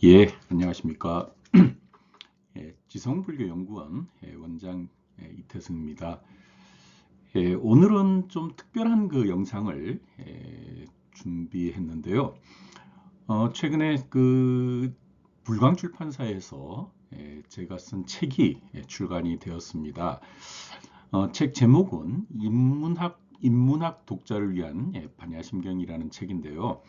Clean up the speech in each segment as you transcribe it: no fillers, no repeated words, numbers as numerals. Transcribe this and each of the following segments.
예, 안녕하십니까. 지성불교연구원 원장 이태승입니다. 오늘은 좀 특별한 그 영상을 준비했는데요. 최근에 그 불광출판사에서 제가 쓴 책이 출간이 되었습니다. 책 제목은 인문학 독자를 위한 반야심경이라는 책인데요.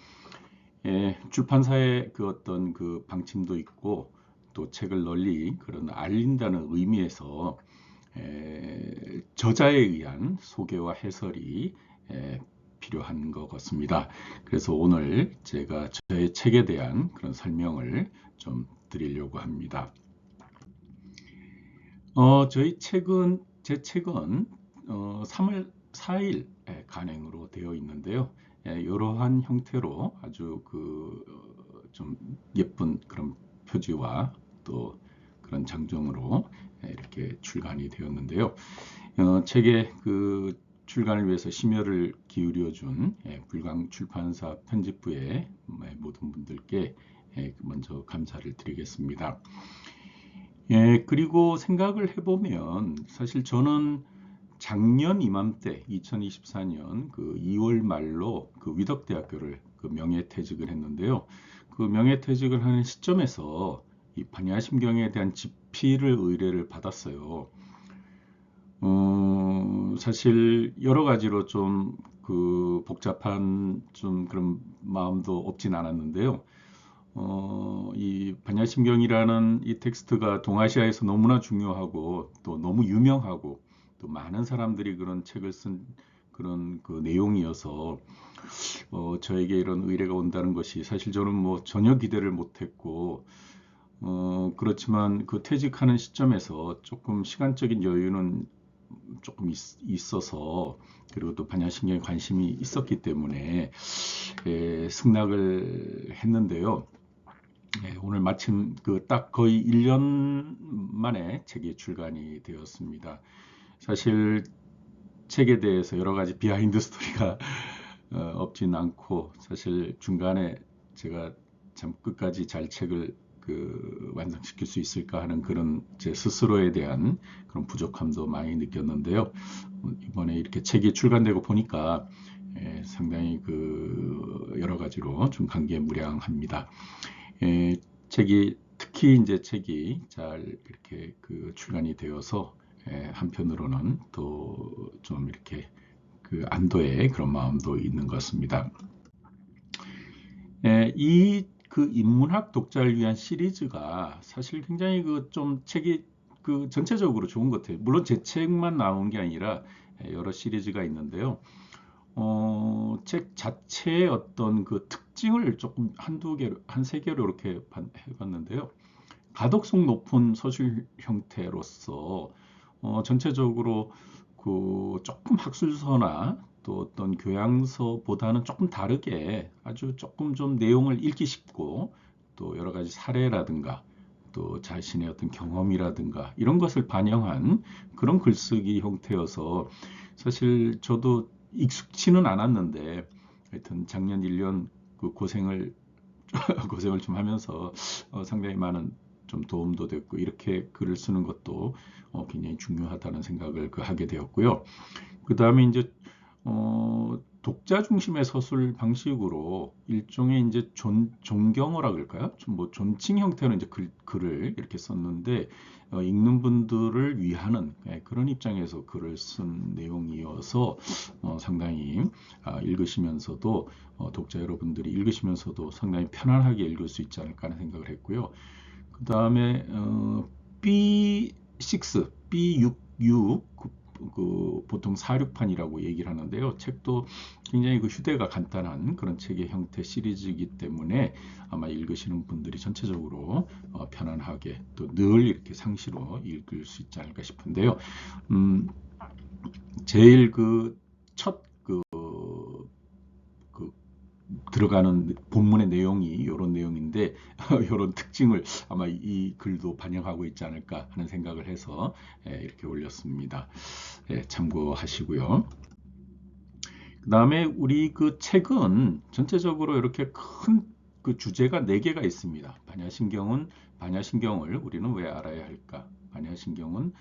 출판사의 그 어떤 그 방침도 있고 또 책을 널리 그런 알린다는 의미에서 저자에 의한 소개와 해설이 필요한 것 같습니다. 그래서 오늘 제가 저의 책에 대한 그런 설명을 좀 드리려고 합니다. 제 책은 3월 4일 간행으로 되어 있는데요. 이러한 형태로 아주 좀 예쁜 그런 표지와 또 그런 장정으로 이렇게 출간이 되었는데요. 책의 그 출간을 위해서 심혈을 기울여 준 불광출판사 편집부의 모든 분들께 먼저 감사를 드리겠습니다. 그리고 생각을 해보면 사실 저는 작년 이맘때 2024년 그 2월 말로 그 위덕대학교를 그 명예퇴직을 했는데요. 그 명예퇴직을 하는 시점에서 이 반야심경에 대한 집필을 의뢰를 받았어요. 사실 여러 가지로 좀 그 복잡한 좀 그런 마음도 없진 않았는데요. 이 반야심경이라는 이 텍스트가 동아시아에서 너무나 중요하고 또 너무 유명하고 또 많은 사람들이 그런 책을 쓴 그런 그 내용이어서 저에게 이런 의뢰가 온다는 것이 사실 저는 뭐 전혀 기대를 못했고 그렇지만 그 퇴직하는 시점에서 조금 시간적인 여유는 조금 있어서 그리고 또 반야심경에 관심이 있었기 때문에 승낙을 했는데요. 오늘 마침 그 딱 거의 1년 만에 책이 출간이 되었습니다. 사실 책에 대해서 여러 가지 비하인드 스토리가 없진 않고 사실 중간에 제가 참 끝까지 잘 책을 그 완성시킬 수 있을까 하는 그런 제 스스로에 대한 그런 부족함도 많이 느꼈는데요. 이번에 이렇게 책이 출간되고 보니까 상당히 그 여러 가지로 좀 감개무량합니다. 책이 특히 이제 책이 잘 이렇게 그 출간이 되어서 한편으로는 또 좀 이렇게 그 안도의 그런 마음도 있는 것 같습니다. 이 그 인문학 독자를 위한 시리즈가 사실 굉장히 그 좀 책이 그 전체적으로 좋은 것 같아요. 물론 제 책만 나온 게 아니라 여러 시리즈가 있는데요. 책 자체의 어떤 그 특징을 조금 한두 개로, 한 세 개로 이렇게 해봤는데요. 가독성 높은 서술 형태로서 전체적으로 그 조금 학술서나 또 어떤 교양서보다는 조금 다르게 아주 조금 좀 내용을 읽기 쉽고 또 여러 가지 사례라든가 또 자신의 어떤 경험이라든가 이런 것을 반영한 그런 글쓰기 형태여서 사실 저도 익숙치는 않았는데 하여튼 작년 1년 그 고생을 좀 하면서 상당히 많은 좀 도움도 됐고 이렇게 글을 쓰는 것도 굉장히 중요하다는 생각을 하게 되었고요. 그 다음에 이제 독자 중심의 서술 방식으로 일종의 이제 존경어라 그럴까요? 좀 뭐 존칭 형태로 이제 글을 이렇게 썼는데 읽는 분들을 위하는 그런 입장에서 글을 쓴 내용이어서 상당히 읽으시면서도 독자 여러분들이 읽으시면서도 상당히 편안하게 읽을 수 있지 않을까 하는 생각을 했고요. 그 다음에 B6, B66 그 보통 468이라고 얘기를 하는데요. 책도 굉장히 그 휴대가 간단한 그런 책의 형태 시리즈이기 때문에 아마 읽으시는 분들이 전체적으로 편안하게 또 늘 이렇게 상시로 읽을 수 있지 않을까 싶은데요. 음, 제일 그 들어가는 본문의 내용이 이런 내용인데 이런 특징을 아마 이 글도 반영하고 있지 않을까 하는 생각을 해서 이렇게 올렸습니다. 참고하시고요. 그 다음에 우리 그 책은 전체적으로 이렇게 큰 그 주제가 4개가 있습니다. 반야신경을 우리는 왜 알아야 할까? 반야신경은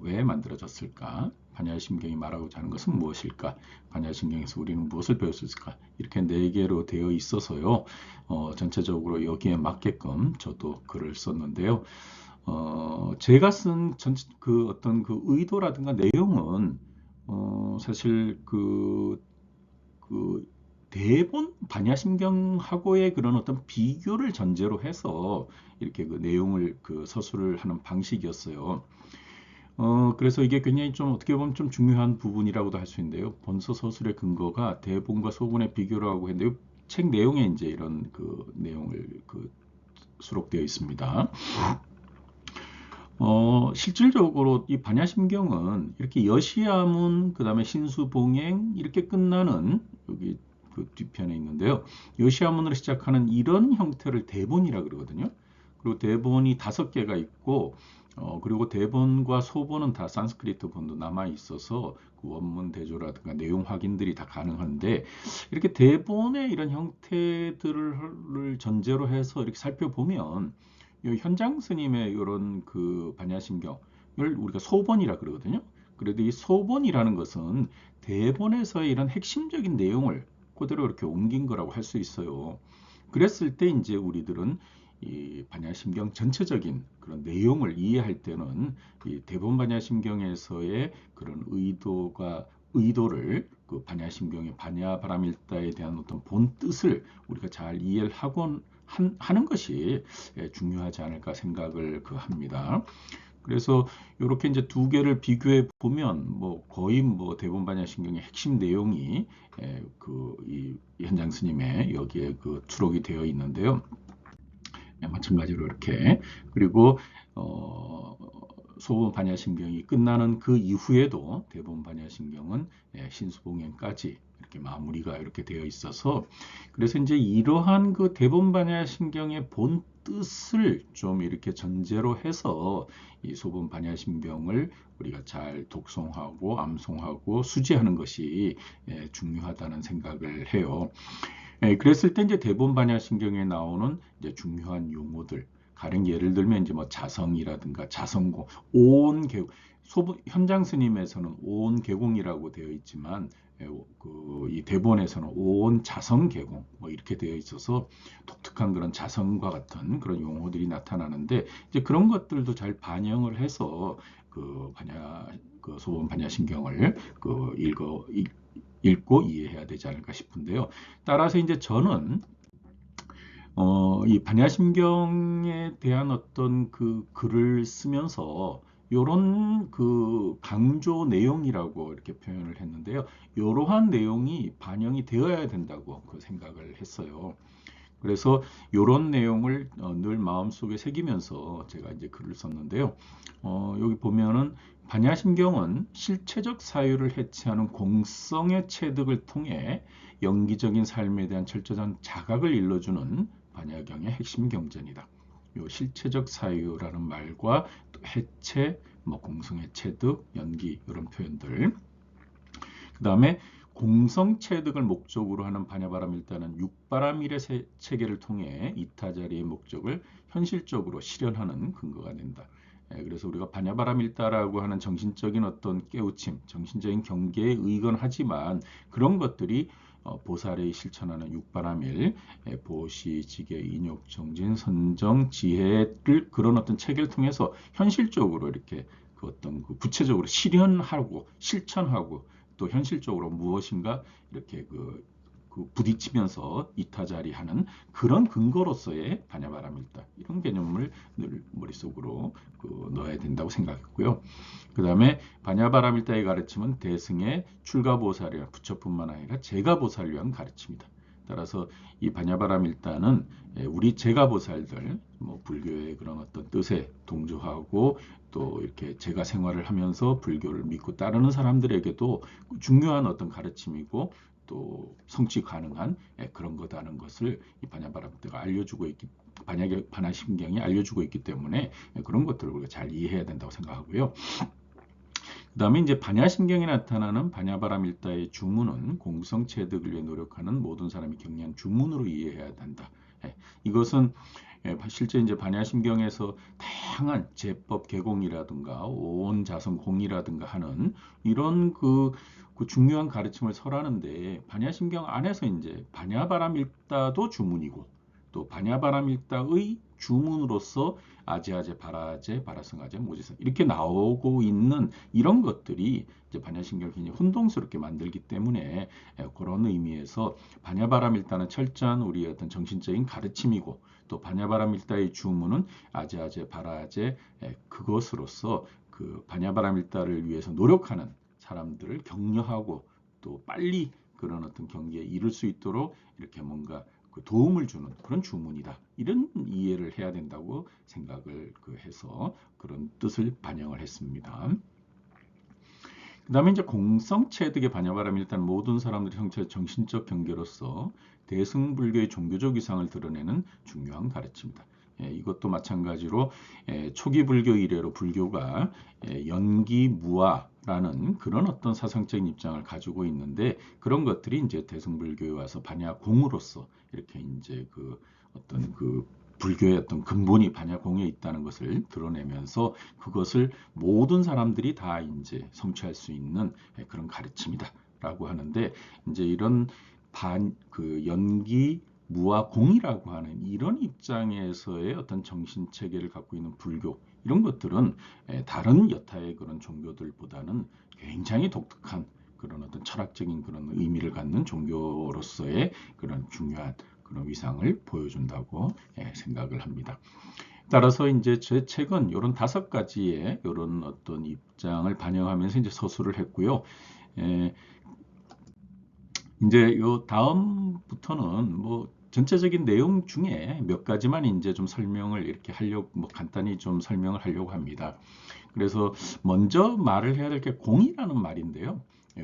왜 만들어졌을까? 반야신경이 말하고자 하는 것은 무엇일까? 반야신경에서 우리는 무엇을 배울 수 있을까? 이렇게 4개로 되어 있어서요. 전체적으로 여기에 맞게끔 저도 글을 썼는데요. 제가 쓴 그 어떤 그 의도라든가 내용은 사실 그 대본 반야신경하고의 그런 어떤 비교를 전제로 해서 이렇게 그 내용을 그 서술을 하는 방식이었어요. 그래서 이게 굉장히 좀 어떻게 보면 좀 중요한 부분이라고도 할 수 있는데요. 본서 서술의 근거가 대본과 소본의 비교를 하고 했는데요. 책 내용에 이제 이런 그 내용을 수록되어 있습니다. 실질적으로 이 반야심경은 이렇게 여시아문, 그 다음에 신수봉행 이렇게 끝나는 여기 그 뒤편에 있는데요. 여시아문으로 시작하는 이런 형태를 대본이라 그러거든요. 그리고 대본이 5개가 있고, 그리고 대본과 소본은 다 산스크리트 본도 남아 있어서 그 원문 대조라든가 내용 확인들이 다 가능한데, 이렇게 대본의 이런 형태들을 전제로 해서 이렇게 살펴보면 현장 스님의 이런 그 반야심경을 우리가 소본이라 그러거든요. 그래도 이 소본이라는 것은 대본에서의 이런 핵심적인 내용을 그대로 이렇게 옮긴 거라고 할 수 있어요. 그랬을 때 이제 우리들은 이 반야심경 전체적인 그런 내용을 이해할 때는 이 대본 반야심경에서의 그런 의도를 그 반야심경의 반야바라밀다에 대한 어떤 본 뜻을 우리가 잘 이해를 하는 것이 중요하지 않을까 생각을 합니다. 그래서 이렇게 이제 2개를 비교해 보면 뭐 거의 뭐 대본 반야신경의 핵심 내용이 이 현장 스님의 여기에 그 추록이 되어 있는데요. 마찬가지로 이렇게 그리고 소본 반야신경이 끝나는 그 이후에도 대본 반야신경은 신수봉행까지 이렇게 마무리가 이렇게 되어 있어서 그래서 이제 이러한 그 대본 반야신경의 본 뜻을 좀 이렇게 전제로 해서 이 소본 반야신경을 우리가 잘 독송하고 암송하고 수지하는 것이 중요하다는 생각을 해요. 그랬을 때 이제 대본 반야신경에 나오는 이제 중요한 용어들, 가령 예를 들면 이제 뭐 자성이라든가 자성공, 온 개공, 현장 스님에서는 온 개공이라고 되어 있지만 이 대본에서는 온 자성 개공 뭐 이렇게 되어 있어서 독특한 그런 자성과 같은 그런 용어들이 나타나는데 이제 그런 것들도 잘 반영을 해서 그 소본 반야신경을 읽고 이해해야 되지 않을까 싶은데요. 따라서 이제 저는 이 반야심경에 대한 어떤 그 글을 쓰면서 요런 그 강조 내용이라고 이렇게 표현을 했는데요. 이러한 내용이 반영이 되어야 된다고 그 생각을 했어요. 그래서 이런 내용을 늘 마음속에 새기면서 제가 이제 글을 썼는데요. 여기 보면은 반야심경은 실체적 사유를 해체하는 공성의 체득을 통해 영기적인 삶에 대한 철저한 자각을 일러주는 반야경의 핵심 경전이다. 요 실체적 사유라는 말과 또 해체, 뭐 공성의 체득, 연기 이런 표현들. 그 다음에 공성체득을 목적으로 하는 반야바라밀다는 육바라밀의 체계를 통해 이타자리의 목적을 현실적으로 실현하는 근거가 된다. 그래서 우리가 반야바라밀다라고 하는 정신적인 어떤 깨우침, 정신적인 경계에 의건하지만 그런 것들이 보살이 실천하는 육바라밀, 보시, 지계, 인욕, 정진, 선정, 지혜를 그런 어떤 체계를 통해서 현실적으로 이렇게 그 어떤 그 구체적으로 실현하고 실천하고 또 현실적으로 무엇인가 이렇게 부딪히면서 이타자리하는 그런 근거로서의 반야바라밀다 이런 개념을 늘 머릿속으로 넣어야 된다고 생각했고요. 그 다음에 반야바라밀다의 가르침은 대승의 출가보살이나 부처뿐만 아니라 제가보살을 위한 가르침이다. 따라서 이 반야바라밀다는 우리 제가보살들, 뭐 불교의 그런 어떤 뜻에 동조하고 또 이렇게 제가 생활을 하면서 불교를 믿고 따르는 사람들에게도 중요한 어떤 가르침이고 또 성취 가능한 그런 거다는 것을 이 반야바라밀다가 반야심경이 알려주고 있기 때문에 그런 것들을 우리가 잘 이해해야 된다고 생각하고요. 그 다음에 이제 반야심경에 나타나는 반야바라밀다의 주문은 공성체득을 위해 노력하는 모든 사람이 경리한 주문으로 이해해야 된다. 이것은 실제 이제 반야심경에서 다양한 제법 개공이라든가 오온자성공이라든가 하는 이런 그 중요한 가르침을 설하는데 반야심경 안에서 이제 반야바람일다도 주문이고 또 반야바람일다의 주문으로서 아제아제 바라제 바라성아제 모지성 이렇게 나오고 있는 이런 것들이 이제 반야심경을 굉장히 혼동스럽게 만들기 때문에 그런 의미에서 반야바람일다는 철저한 우리의 어떤 정신적인 가르침이고 또 반야바람일다의 주문은 아제아제 바라제 그것으로서 그 반야바람일다를 위해서 노력하는 사람들을 격려하고 또 빨리 그런 어떤 경기에 이를 수 있도록 이렇게 뭔가 그 도움을 주는 그런 주문이다. 이런 이해를 해야 된다고 생각을 해서 그런 뜻을 반영을 했습니다. 그 다음에 이제 공성체득의 반야바람이 일단 모든 사람들의 형체의 정신적 경계로서 대승불교의 종교적 위상을 드러내는 중요한 가르침이다. 이것도 마찬가지로 초기 불교 이래로 불교가 연기무아라는 그런 어떤 사상적인 입장을 가지고 있는데 그런 것들이 이제 대승불교에 와서 반야공으로서 이렇게 이제 그 어떤 그 불교의 어떤 근본이 반야공에 있다는 것을 드러내면서 그것을 모든 사람들이 다 이제 성취할 수 있는 그런 가르침이다라고 하는데 이제 이런 그 연기 무아공이라고 하는 이런 입장에서의 어떤 정신 체계를 갖고 있는 불교 이런 것들은 다른 여타의 그런 종교들보다는 굉장히 독특한 그런 어떤 철학적인 그런 의미를 갖는 종교로서의 그런 중요한 그런 위상을 보여준다고 생각을 합니다. 따라서 이제 제 책은 이런 5가지의 이런 어떤 입장을 반영하면서 이제 서술을 했고요. 이제 요 다음부터는 뭐 전체적인 내용 중에 몇 가지만 이제 좀 설명을 이렇게 하려고 뭐 간단히 좀 설명을 하려고 합니다. 그래서 먼저 말을 해야 될 게 공이라는 말인데요.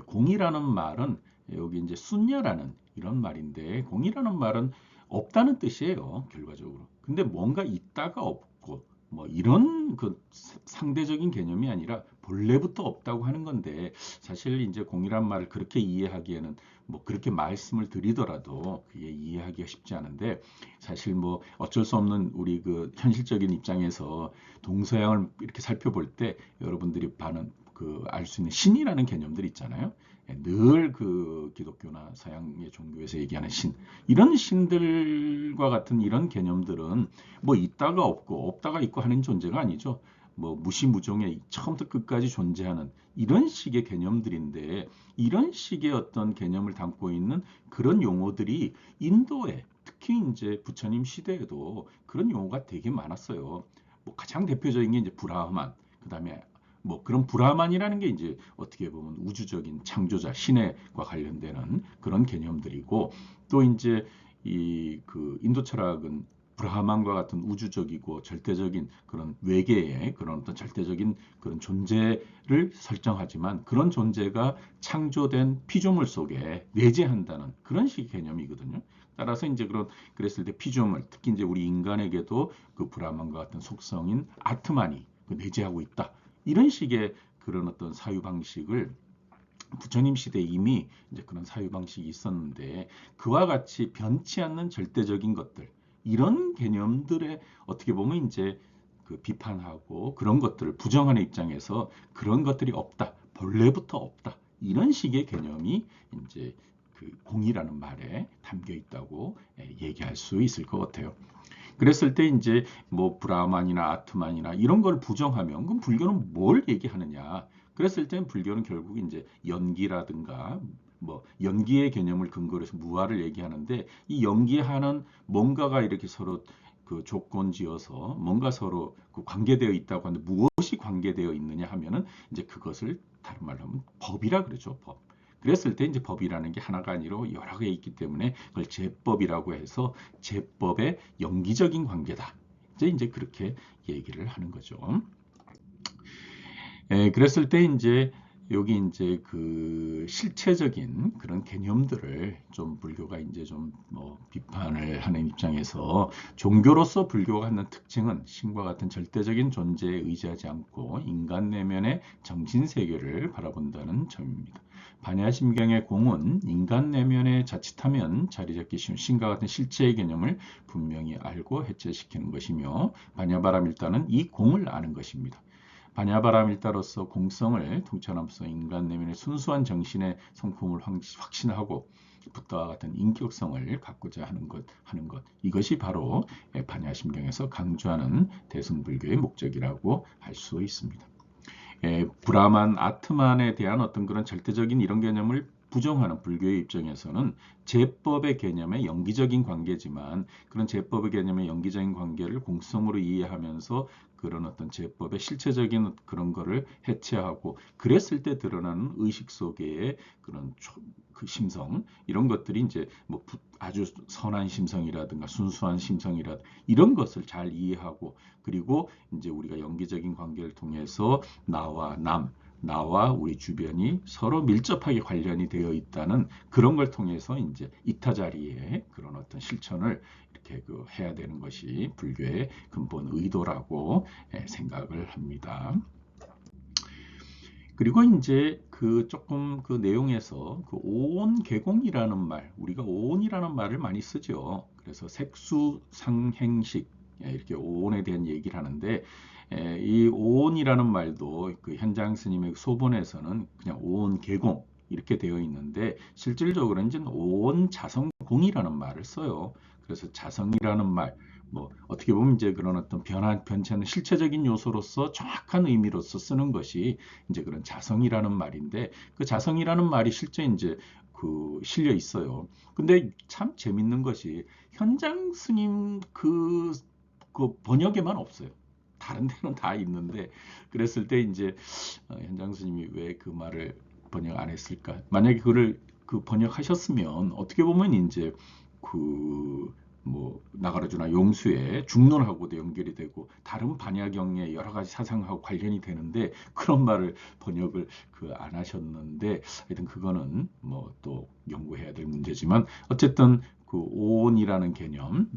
공이라는 말은 여기 이제 순녀라는 이런 말인데 공이라는 말은 없다는 뜻이에요, 결과적으로. 근데 뭔가 있다가 없고 뭐 이런 그 상대적인 개념이 아니라 본래부터 없다고 하는 건데 사실 이제 공이란 말을 그렇게 이해하기에는 뭐 그렇게 말씀을 드리더라도 그게 이해하기가 쉽지 않은데 사실 뭐 어쩔 수 없는 우리 그 현실적인 입장에서 동서양을 이렇게 살펴볼 때 여러분들이 알 수 있는 신이라는 개념들 있잖아요. 늘 그 기독교나 서양의 종교에서 얘기하는 신 이런 신들과 같은 이런 개념들은 뭐 있다가 없고 없다가 있고 하는 존재가 아니죠. 뭐 무시무종의 처음부터 끝까지 존재하는 이런 식의 개념들인데 이런 식의 어떤 개념을 담고 있는 그런 용어들이 인도에 특히 이제 부처님 시대에도 그런 용어가 되게 많았어요. 뭐 가장 대표적인 게 이제 브라흐만, 그다음에 뭐 그런 브라만이라는 게 이제 어떻게 보면 우주적인 창조자 신과 관련되는 그런 개념들이고 또 이제 이 그 인도 철학은 브라만과 같은 우주적이고 절대적인 그런 외계의 그런 어떤 절대적인 그런 존재를 설정하지만 그런 존재가 창조된 피조물 속에 내재한다는 그런 식의 개념이거든요. 따라서 이제 그랬을 때 피조물, 특히 이제 우리 인간에게도 그 브라만과 같은 속성인 아트만이 내재하고 있다. 이런 식의 그런 어떤 사유 방식을 부처님 시대에 이미 이제 그런 사유 방식이 있었는데 그와 같이 변치 않는 절대적인 것들 이런 개념들에 어떻게 보면 이제 그 비판하고 그런 것들을 부정하는 입장에서 그런 것들이 없다 본래부터 없다 이런 식의 개념이 이제 그 공이라는 말에 담겨 있다고 얘기할 수 있을 것 같아요. 그랬을 때 이제 뭐 브라만이나 아트만이나 이런 걸 부정하면 그럼 불교는 뭘 얘기하느냐? 그랬을 땐 불교는 결국 이제 연기라든가 뭐 연기의 개념을 근거로 해서 무아를 얘기하는데 이 연기하는 뭔가가 이렇게 서로 그 조건 지어서 뭔가 서로 그 관계되어 있다고 하는데 무엇이 관계되어 있느냐 하면은 이제 그것을 다른 말로 하면 법이라 그러죠, 법. 그랬을 때 이제 법이라는 게 하나가 아니라 여러 개 있기 때문에 그걸 제법이라고 해서 제법의 연기적인 관계다. 이제 그렇게 얘기를 하는 거죠. 그랬을 때 이제 여기 이제 그 실체적인 그런 개념들을 좀 불교가 이제 좀 뭐 비판을 하는 입장에서 종교로서 불교가 갖는 특징은 신과 같은 절대적인 존재에 의지하지 않고 인간 내면의 정신 세계를 바라본다는 점입니다. 반야심경의 공은 인간 내면에 자칫하면 자리 잡기 쉬운 신과 같은 실체의 개념을 분명히 알고 해체시키는 것이며 반야바라밀다는 이 공을 아는 것입니다. 반야바라밀다로서 공성을 통찰함으로써 인간 내면의 순수한 정신의 성품을 확신하고 붓다와 같은 인격성을 갖고자 하는 것. 이것이 바로 반야심경에서 강조하는 대승불교의 목적이라고 할 수 있습니다. 브라만, 아트만에 대한 어떤 그런 절대적인 이런 개념을 부정하는 불교의 입장에서는 제법의 개념의 영기적인 관계지만 그런 제법의 개념의 영기적인 관계를 공성으로 이해하면서 그런 어떤 제법의 실체적인 그런 거를 해체하고 그랬을 때 드러나는 의식 속의 그런 그 심성 이런 것들이 이제 뭐 아주 선한 심성이라든가 순수한 심성이라 이런 것을 잘 이해하고 그리고 이제 우리가 영기적인 관계를 통해서 나와 우리 주변이 서로 밀접하게 관련이 되어 있다는 그런 걸 통해서 이제 이타자리에 그런 어떤 실천을 이렇게 해야 되는 것이 불교의 근본 의도라고 생각을 합니다. 그리고 이제 그 조금 그 내용에서 그 오온계공이라는 말, 우리가 오온이라는 말을 많이 쓰죠. 그래서 색수상행식 이렇게 오온에 대한 얘기를 하는데 이 오온이라는 말도 그 현장 스님의 소본에서는 그냥 오온계공 이렇게 되어 있는데 실질적으로 이제 오온자성공이라는 말을 써요. 그래서 자성이라는 말, 뭐 어떻게 보면 이제 그런 어떤 변체는 실체적인 요소로서 정확한 의미로서 쓰는 것이 이제 그런 자성이라는 말인데 그 자성이라는 말이 실제 이제 그 실려 있어요. 근데 참 재밌는 것이 현장 스님 그 번역에만 없어요. 다른 데는 다 있는데 그랬을 때 이제 현장 스님이 왜 그 말을 번역 안 했을까? 만약에 그를 그 번역하셨으면 어떻게 보면 이제 그 뭐 나가라주나 용수의 중론하고도 연결이 되고 다른 반야경의 여러 가지 사상하고 관련이 되는데 그런 말을 번역을 안 하셨는데 하여튼 그거는 뭐 또 연구해야 될 문제지만 어쨌든 그 오온이라는 개념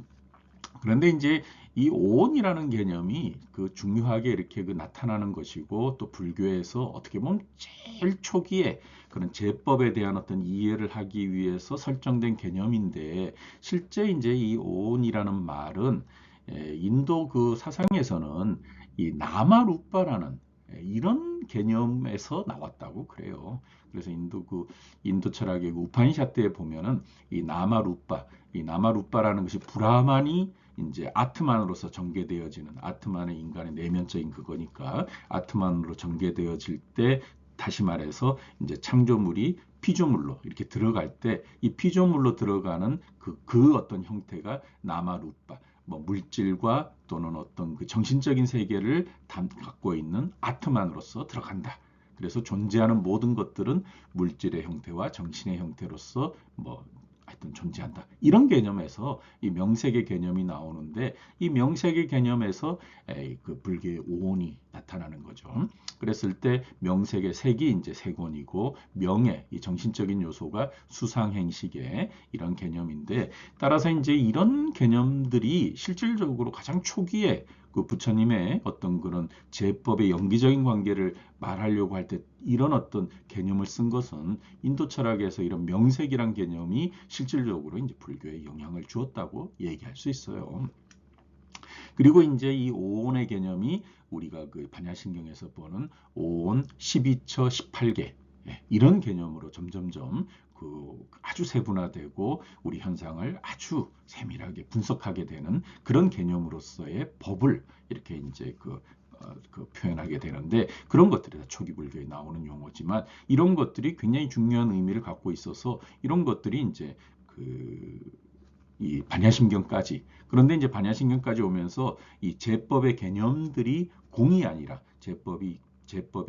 그런데 이제 이 오온이라는 개념이 그 중요하게 이렇게 그 나타나는 것이고 또 불교에서 어떻게 보면 제일 초기에 그런 제법에 대한 어떤 이해를 하기 위해서 설정된 개념인데 실제 이제 이 오온이라는 말은 인도 그 사상에서는 이 나마루빠라는 이런 개념에서 나왔다고 그래요. 그래서 인도 철학의 우파니샤드에 보면은 이 나마루빠라는 것이 브라만이 이제 아트만으로서 전개되어지는 아트만의 인간의 내면적인 그거니까 아트만으로 전개되어질 때 다시 말해서 이제 창조물이 피조물로 이렇게 들어갈 때 이 피조물로 들어가는 그 어떤 형태가 나마루빠 뭐 물질과 또는 어떤 그 정신적인 세계를 갖고 있는 아트만으로서 들어간다. 그래서 존재하는 모든 것들은 물질의 형태와 정신의 형태로서 뭐 하여튼 존재한다. 이런 개념에서 이 명색의 개념이 나오는데 이 명색의 개념에서 그 불교의 오온이 나타나는 거죠. 그랬을 때 명색의 색이 이제 색온이고 명의 이 정신적인 요소가 수상행식의 이런 개념인데 따라서 이제 이런 개념들이 실질적으로 가장 초기에 그 부처님의 어떤 그런 제법의 연기적인 관계를 말하려고 할 때 이런 어떤 개념을 쓴 것은 인도 철학에서 이런 명색이란 개념이 실질적으로 이제 불교에 영향을 주었다고 얘기할 수 있어요. 그리고 이제 이 오온의 개념이 우리가 그 반야신경에서 보는 오온 12처 18개 이런 개념으로 점점점 그 아주 세분화되고 우리 현상을 아주 세밀하게 분석하게 되는 그런 개념으로서의 법을 이렇게 이제 그 표현하게 되는데 그런 것들이 다 초기 불교에 나오는 용어지만 이런 것들이 굉장히 중요한 의미를 갖고 있어서 이런 것들이 이제 이 반야심경까지 그런데 이제 반야심경까지 오면서 이 제법의 개념들이 공이 아니라 제법의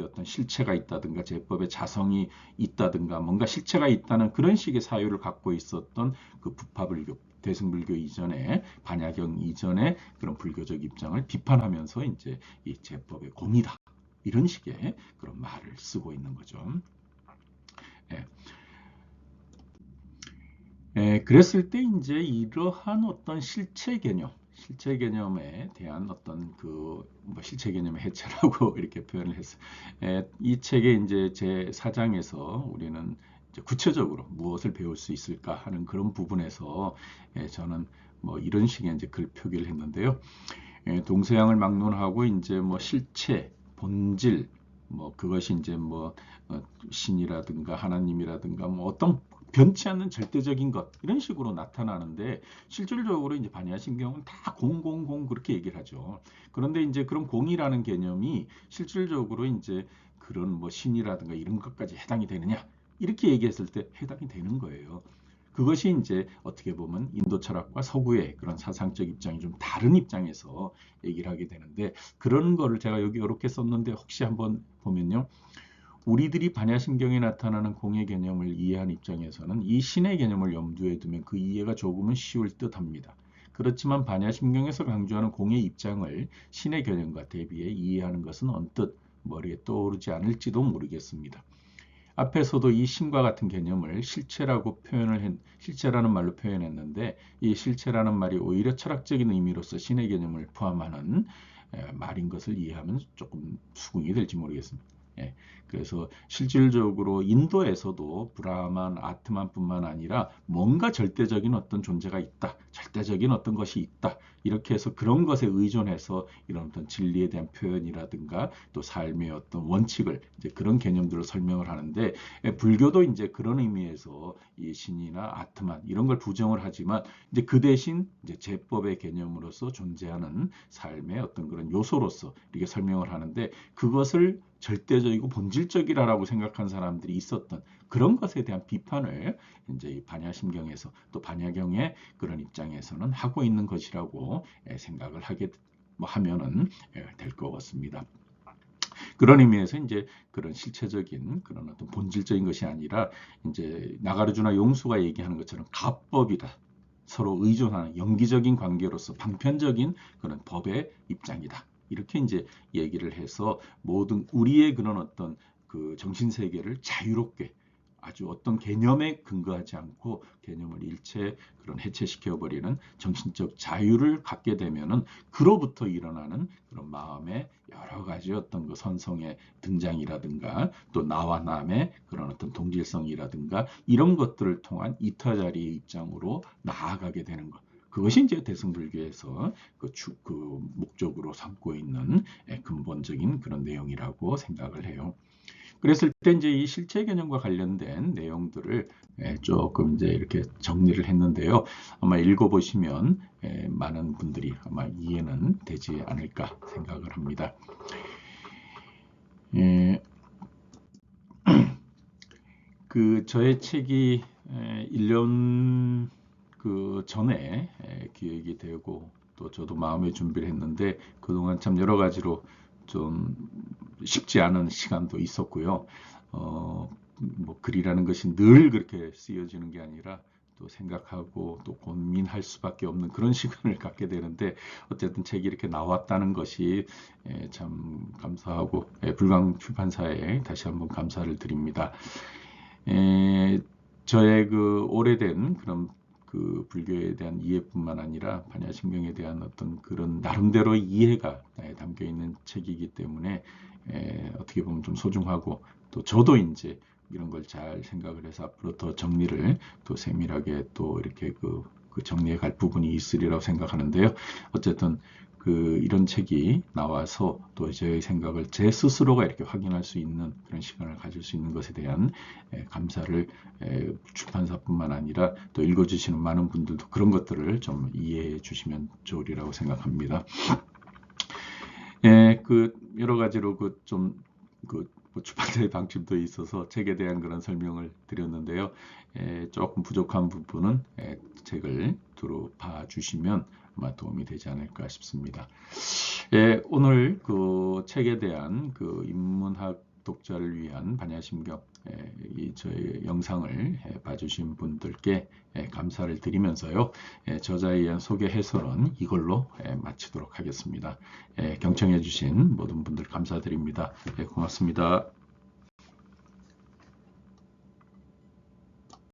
어떤 실체가 있다든가 제법의 자성이 있다든가 뭔가 실체가 있다는 그런 식의 사유를 갖고 있었던 그 부파불교 대승불교 이전에 반야경 이전에 그런 불교적 입장을 비판하면서 이제 이 제법의 공이다 이런 식의 그런 말을 쓰고 있는 거죠. 예. 그랬을 때 이제 이러한 어떤 실체 개념에 대한 어떤 뭐 실체 개념의 해체라고 이렇게 표현을 했어요. 이 책의 이제 제 4장에서 우리는 이제 구체적으로 무엇을 배울 수 있을까 하는 그런 부분에서 저는 뭐 이런 식의 이제 글 표기를 했는데요. 동서양을 막론하고 이제 뭐 실체, 본질, 뭐 그것이 이제 뭐 신이라든가 하나님이라든가 뭐 어떤 변치 않는 절대적인 것 이런 식으로 나타나는데 실질적으로 이제 반야신경은 다 공공공 그렇게 얘기를 하죠. 그런데 이제 그런 공이라는 개념이 실질적으로 이제 그런 뭐 신이라든가 이런 것까지 해당이 되느냐 이렇게 얘기했을 때 해당이 되는 거예요. 그것이 이제 어떻게 보면 인도 철학과 서구의 그런 사상적 입장이 좀 다른 입장에서 얘기를 하게 되는데 그런 거를 제가 여기 이렇게 썼는데 혹시 한번 보면요. 우리들이 반야신경에 나타나는 공의 개념을 이해한 입장에서는 이 신의 개념을 염두에 두면 그 이해가 조금은 쉬울 듯합니다. 그렇지만 반야신경에서 강조하는 공의 입장을 신의 개념과 대비해 이해하는 것은 언뜻 머리에 떠오르지 않을지도 모르겠습니다. 앞에서도 이 신과 같은 개념을 실체라는 말로 표현했는데 이 실체라는 말이 오히려 철학적인 의미로서 신의 개념을 포함하는 말인 것을 이해하면 조금 수긍이 될지 모르겠습니다. 그래서 실질적으로 인도에서도 브라만, 아트만뿐만 아니라 뭔가 절대적인 어떤 존재가 있다, 절대적인 어떤 것이 있다 이렇게 해서 그런 것에 의존해서 이런 어떤 진리에 대한 표현이라든가 또 삶의 어떤 원칙을 이제 그런 개념들을 설명을 하는데 불교도 이제 그런 의미에서 이 신이나 아트만 이런 걸 부정을 하지만 이제 그 대신 이제 제법의 개념으로서 존재하는 삶의 어떤 그런 요소로서 이렇게 설명을 하는데 그것을 절대적이고 본질적이라고 생각한 사람들이 있었던 그런 것에 대한 비판을 이제 반야심경에서 또 반야경의 그런 입장에서는 하고 있는 것이라고 생각을 하게 하면은 될 것 같습니다. 그런 의미에서 이제 그런 실체적인 그런 어떤 본질적인 것이 아니라 이제 나가르주나 용수가 얘기하는 것처럼 가법이다. 서로 의존하는 연기적인 관계로서 방편적인 그런 법의 입장이다. 이렇게 이제 얘기를 해서 모든 우리의 그런 어떤 그 정신 세계를 자유롭게 아주 어떤 개념에 근거하지 않고 개념을 일체 그런 해체시켜 버리는 정신적 자유를 갖게 되면은 그로부터 일어나는 그런 마음의 여러 가지 어떤 그 선성의 등장이라든가 또 나와 남의 그런 어떤 동질성이라든가 이런 것들을 통한 이타자리의 입장으로 나아가게 되는 것. 그것이 이제 대승불교에서 그 목적으로 삼고 있는 근본적인 그런 내용이라고 생각을 해요. 그랬을 때 이제 이 실체 개념과 관련된 내용들을 조금 이제 이렇게 정리를 했는데요. 아마 읽어보시면 많은 분들이 아마 이해는 되지 않을까 생각을 합니다. 그 저의 책이 1년 그 전에 기획이 되고 또 저도 마음의 준비를 했는데 그동안 참 여러 가지로 좀 쉽지 않은 시간도 있었고요. 뭐 글이라는 것이 늘 그렇게 쓰여지는 게 아니라 또 생각하고 또 고민할 수밖에 없는 그런 시간을 갖게 되는데 어쨌든 책이 이렇게 나왔다는 것이 참 감사하고 불광 출판사에 다시 한번 감사를 드립니다. 저의 그 오래된 그런 그 불교에 대한 이해뿐만 아니라 반야신경에 대한 어떤 그런 나름대로의 이해가 담겨 있는 책이기 때문에 어떻게 보면 좀 소중하고 또 저도 이제 이런 걸 잘 생각을 해서 앞으로 더 정리를 또 세밀하게 또 이렇게 그 정리해 갈 부분이 있으리라고 생각하는데요. 어쨌든 이런 책이 나와서 또 저의 생각을 제 스스로가 이렇게 확인할 수 있는 그런 시간을 가질 수 있는 것에 대한 감사를 출판사뿐만 아니라 또 읽어주시는 많은 분들도 그런 것들을 좀 이해해 주시면 좋으리라고 생각합니다. 그 여러 가지로 뭐 출판사의 방침도 있어서 책에 대한 그런 설명을 드렸는데요. 조금 부족한 부분은 책을 두루 봐주시면 아마 도움이 되지 않을까 싶습니다. 오늘 그 책에 대한 그 인문학 독자를 위한 반야심경 이 저희 영상을 봐주신 분들께 감사를 드리면서요. 저자에 의한 소개 해설은 이걸로 마치도록 하겠습니다. 경청해 주신 모든 분들 감사드립니다. 고맙습니다.